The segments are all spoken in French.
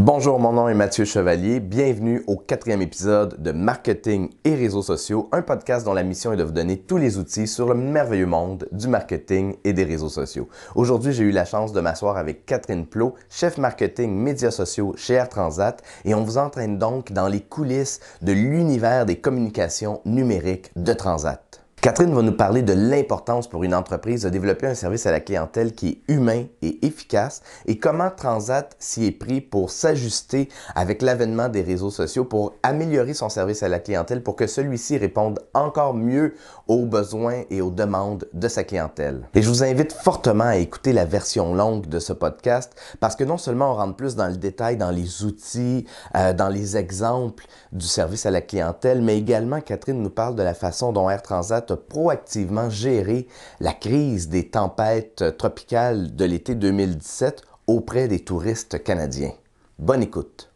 Bonjour, mon nom est Mathieu Chevalier. Bienvenue au 4e épisode de Marketing et réseaux sociaux, un podcast dont la mission est de vous donner tous les outils sur le merveilleux monde du marketing et des réseaux sociaux. Aujourd'hui, j'ai eu la chance de m'asseoir avec Catherine Plot, chef marketing médias sociaux chez Air Transat, et on vous entraîne donc dans les coulisses de l'univers des communications numériques de Transat. Catherine va nous parler de l'importance pour une entreprise de développer un service à la clientèle qui est humain et efficace et comment Transat s'y est pris pour s'ajuster avec l'avènement des réseaux sociaux pour améliorer son service à la clientèle pour que celui-ci réponde encore mieux aux besoins et aux demandes de sa clientèle. Et je vous invite fortement à écouter la version longue de ce podcast parce que non seulement on rentre plus dans le détail, dans les outils, dans les exemples du service à la clientèle, mais également Catherine nous parle de la façon dont Air Transat a proactivement géré la crise des tempêtes tropicales de l'été 2017 auprès des touristes canadiens. Bonne écoute!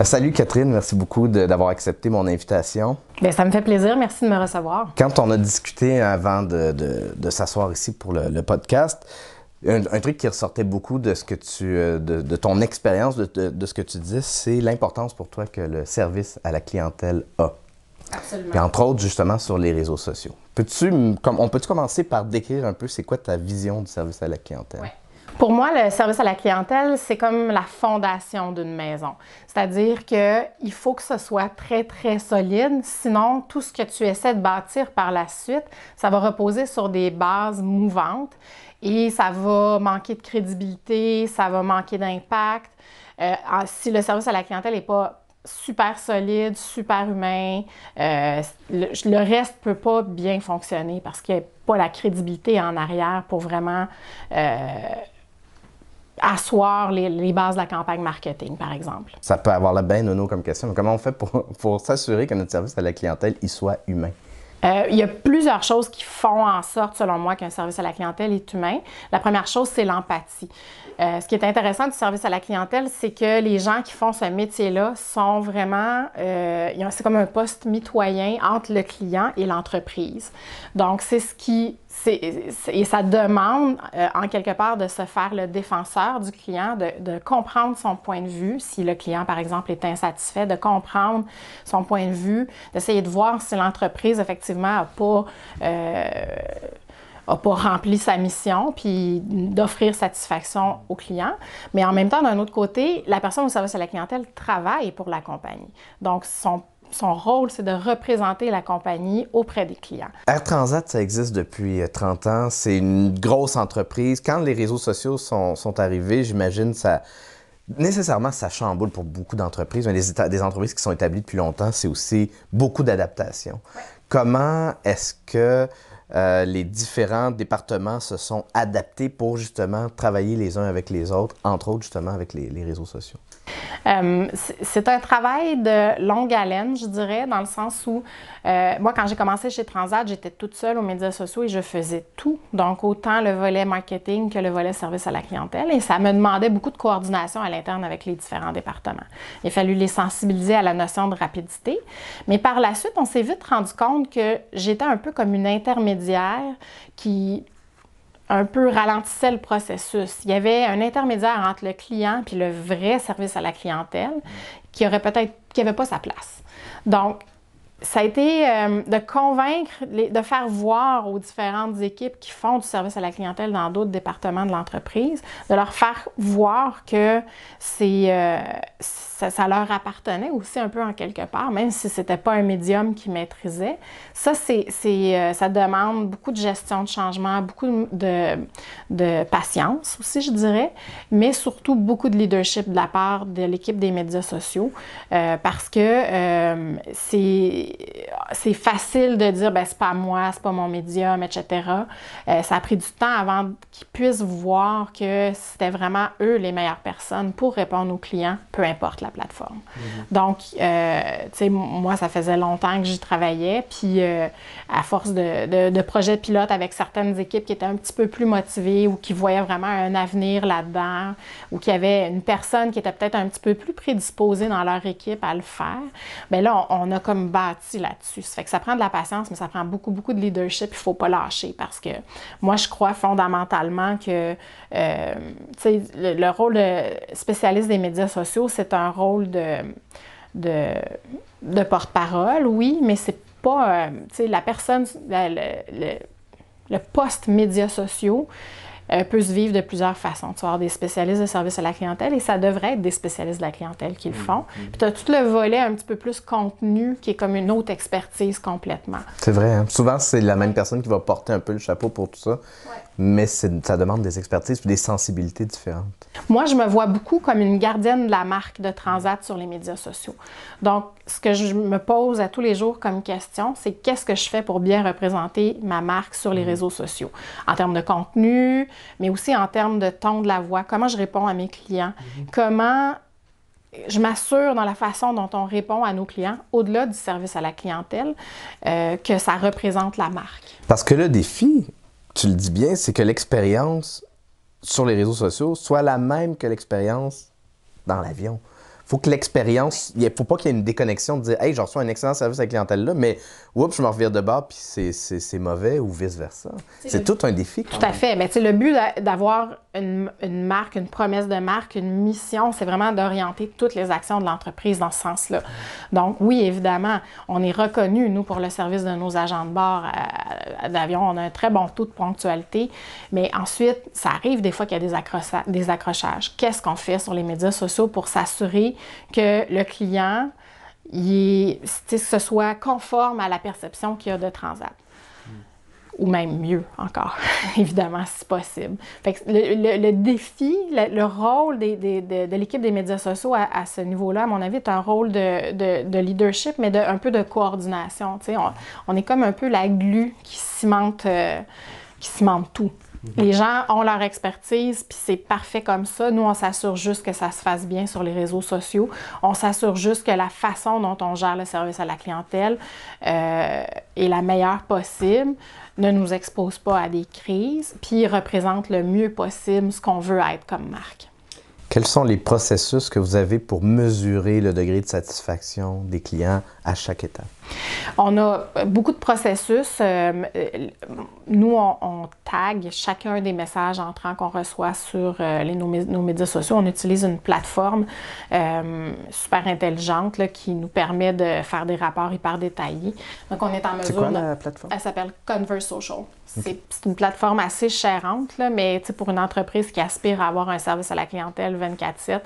Salut Catherine, merci beaucoup d'avoir accepté mon invitation. Bien, ça me fait plaisir, merci de me recevoir. Quand on a discuté avant de s'asseoir ici pour le podcast, un truc qui ressortait beaucoup de ce que de ton expérience, de ce que tu disais, c'est l'importance pour toi que le service à la clientèle a. Absolument. Et entre autres, justement, sur les réseaux sociaux. On peut-tu commencer par décrire un peu c'est quoi ta vision du service à la clientèle? Ouais. Pour moi, le service à la clientèle, c'est comme la fondation d'une maison. C'est-à-dire qu'il faut que ce soit très, très solide. Sinon, tout ce que tu essaies de bâtir par la suite, ça va reposer sur des bases mouvantes et ça va manquer de crédibilité, ça va manquer d'impact. Si le service à la clientèle n'est pas super solide, super humain, le reste ne peut pas bien fonctionner parce qu'il n'y a pas la crédibilité en arrière pour vraiment asseoir les bases de la campagne marketing, par exemple. Ça peut avoir la bien nono comme question, mais comment on fait pour s'assurer que notre service à la clientèle il soit humain? Il y a plusieurs choses qui font en sorte, selon moi, qu'un service à la clientèle est humain. La première chose, c'est l'empathie. Ce qui est intéressant du service à la clientèle, c'est que les gens qui font ce métier-là sont vraiment... c'est comme un poste mitoyen entre le client et l'entreprise. Donc, c'est ce qui... Et ça demande, en quelque part, de se faire le défenseur du client, de comprendre son point de vue, si le client, par exemple, est insatisfait, de comprendre son point de vue, d'essayer de voir si l'entreprise, effectivement, n'a pas rempli sa mission, puis d'offrir satisfaction au client. Mais en même temps, d'un autre côté, la personne au service à la clientèle travaille pour la compagnie. Donc, son rôle, c'est de représenter la compagnie auprès des clients. Air Transat, ça existe depuis 30 ans. C'est une grosse entreprise. Quand les réseaux sociaux sont arrivés, j'imagine nécessairement, ça chamboule pour beaucoup d'entreprises. Mais des entreprises qui sont établies depuis longtemps, c'est aussi beaucoup d'adaptation. Ouais. Comment est-ce que les différents départements se sont adaptés pour justement travailler les uns avec les autres, entre autres justement avec les réseaux sociaux? C'est un travail de longue haleine, je dirais, dans le sens où, moi, quand j'ai commencé chez Transat, j'étais toute seule aux médias sociaux et je faisais tout. Donc, autant le volet marketing que le volet service à la clientèle. Et ça me demandait beaucoup de coordination à l'interne avec les différents départements. Il a fallu les sensibiliser à la notion de rapidité. Mais par la suite, on s'est vite rendu compte que j'étais un peu comme une intermédiaire qui un peu ralentissait le processus. Il y avait un intermédiaire entre le client puis le vrai service à la clientèle qui n'avait pas sa place. Donc, ça a été de convaincre, de faire voir aux différentes équipes qui font du service à la clientèle dans d'autres départements de l'entreprise, de leur faire voir que ça leur appartenait aussi un peu en quelque part, même si ce n'était pas un médium qu'ils maîtrisaient. Ça demande beaucoup de gestion de changement, beaucoup de patience aussi, je dirais, mais surtout beaucoup de leadership de la part de l'équipe des médias sociaux parce que c'est facile de dire « c'est pas moi, c'est pas mon médium, etc. » Ça a pris du temps avant qu'ils puissent voir que c'était vraiment eux les meilleures personnes pour répondre aux clients, peu importe la plateforme. Donc, tu sais, moi, ça faisait longtemps que j'y travaillais, puis à force de projets pilotes avec certaines équipes qui étaient un petit peu plus motivées ou qui voyaient vraiment un avenir là-dedans, ou qui avaient une personne qui était peut-être un petit peu plus prédisposée dans leur équipe à le faire, bien là, on a comme bâti bâti là-dessus. Ça fait que ça prend de la patience, mais ça prend beaucoup, beaucoup de leadership. Il ne faut pas lâcher parce que moi, je crois fondamentalement que le rôle de spécialiste des médias sociaux, c'est un rôle de porte-parole, oui, mais c'est pas, la personne, le poste médias sociaux peut se vivre de plusieurs façons. Tu vas avoir des spécialistes de service à la clientèle et ça devrait être des spécialistes de la clientèle qui le font. Puis tu as tout le volet un petit peu plus contenu qui est comme une autre expertise complètement. C'est vrai, hein? Souvent, c'est la même personne qui va porter un peu le chapeau pour tout ça, mais ça demande des expertises et des sensibilités différentes. Moi, je me vois beaucoup comme une gardienne de la marque de Transat sur les médias sociaux. Donc, ce que je me pose à tous les jours comme question, c'est qu'est-ce que je fais pour bien représenter ma marque sur les réseaux sociaux? En termes de contenu, mais aussi en termes de ton de la voix. Comment je réponds à mes clients? Comment je m'assure dans la façon dont on répond à nos clients, au-delà du service à la clientèle, que ça représente la marque. Parce que le défi, tu le dis bien, c'est que l'expérience sur les réseaux sociaux soit la même que l'expérience dans l'avion. Il faut que l'expérience, il ne faut pas qu'il y ait une déconnexion de dire « Hey, je reçois un excellent service à la clientèle là, mais oups, je me revire de bord puis c'est mauvais » ou vice-versa. C'est tout un défi. Tout à fait. Mais le but d'avoir une marque, une promesse de marque, une mission, c'est vraiment d'orienter toutes les actions de l'entreprise dans ce sens-là. Donc oui, évidemment, on est reconnu, nous, pour le service de nos agents de bord d'avion. On a un très bon taux de ponctualité. Mais ensuite, ça arrive des fois qu'il y a des accrochages. Qu'est-ce qu'on fait sur les médias sociaux pour s'assurer que le client, que ce soit conforme à la perception qu'il y a de Transat? Ou même mieux encore, évidemment, si possible. Fait que le défi, le rôle de l'équipe des médias sociaux à ce niveau-là, à mon avis, est un rôle de leadership, mais un peu de coordination. On est comme un peu la glu qui cimente tout. Les gens ont leur expertise, puis c'est parfait comme ça. Nous, on s'assure juste que ça se fasse bien sur les réseaux sociaux. On s'assure juste que la façon dont on gère le service à la clientèle est la meilleure possible, ne nous expose pas à des crises, puis représente le mieux possible ce qu'on veut être comme marque. Quels sont les processus que vous avez pour mesurer le degré de satisfaction des clients à chaque étape? On a beaucoup de processus. Nous, on tag chacun des messages entrants qu'on reçoit sur nos médias sociaux. On utilise une plateforme super intelligente là, qui nous permet de faire des rapports hyper détaillés. Donc, on est en mesure... C'est quoi la plateforme? Elle s'appelle Conversocial. Okay. C'est une plateforme assez chérante, là, mais pour une entreprise qui aspire à avoir un service à la clientèle 24/7,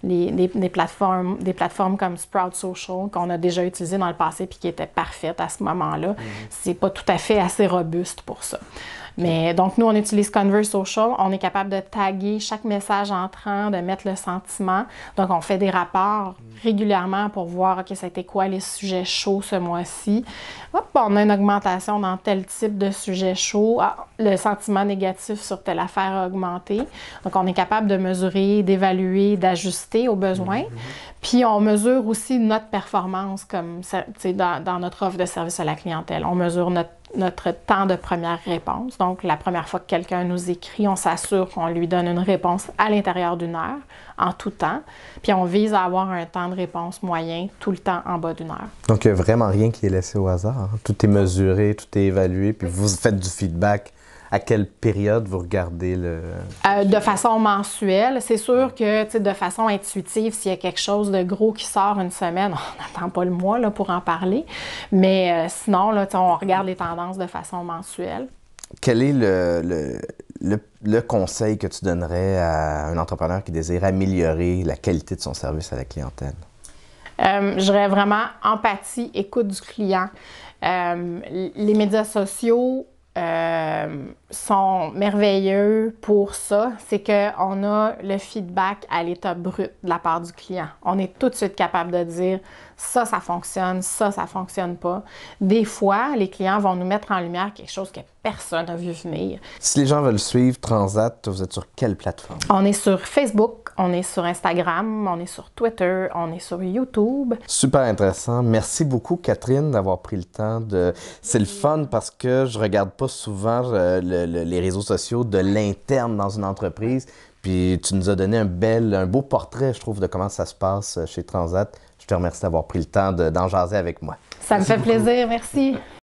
des plateformes comme Sprout Social, qu'on a déjà utilisé dans le passé puis qui étaient parfaites à ce moment-là, c'est pas tout à fait assez robuste pour ça. Mais donc, nous, on utilise Conversocial. On est capable de taguer chaque message entrant, de mettre le sentiment. Donc, on fait des rapports régulièrement pour voir, OK, ça a été quoi les sujets chauds ce mois-ci. Hop, on a une augmentation dans tel type de sujet chaud. Ah, le sentiment négatif sur telle affaire a augmenté. Donc, on est capable de mesurer, d'évaluer, d'ajuster aux besoins. Puis, on mesure aussi notre performance comme dans notre offre de service à la clientèle. On mesure notre temps de première réponse. Donc, la première fois que quelqu'un nous écrit, on s'assure qu'on lui donne une réponse à l'intérieur d'une heure, en tout temps. Puis, on vise à avoir un temps de réponse moyen tout le temps en bas d'une heure. Donc, il n'y a vraiment rien qui est laissé au hasard. Tout est mesuré, tout est évalué, puis vous faites du feedback. À quelle période vous regardez le... de façon mensuelle. C'est sûr que, de façon intuitive, s'il y a quelque chose de gros qui sort une semaine, on n'attend pas le mois là, pour en parler. Mais sinon, là, on regarde les tendances de façon mensuelle. Quel est le conseil que tu donnerais à un entrepreneur qui désire améliorer la qualité de son service à la clientèle? Je dirais vraiment empathie, écoute du client. Les médias sociaux sont merveilleux pour ça, c'est qu'on a le feedback à l'état brut de la part du client. On est tout de suite capable de dire ça fonctionne, ça fonctionne pas. Des fois, les clients vont nous mettre en lumière quelque chose que personne n'a vu venir. Si les gens veulent suivre Transat, vous êtes sur quelle plateforme? On est sur Facebook, on est sur Instagram, on est sur Twitter, on est sur YouTube. Super intéressant. Merci beaucoup, Catherine, d'avoir pris le temps de... C'est le fun parce que je regarde pas souvent les réseaux sociaux de l'interne dans une entreprise. Puis tu nous as donné un beau portrait, je trouve, de comment ça se passe chez Transat. Je te remercie d'avoir pris le temps d'en jaser avec moi. Ça me fait plaisir, merci.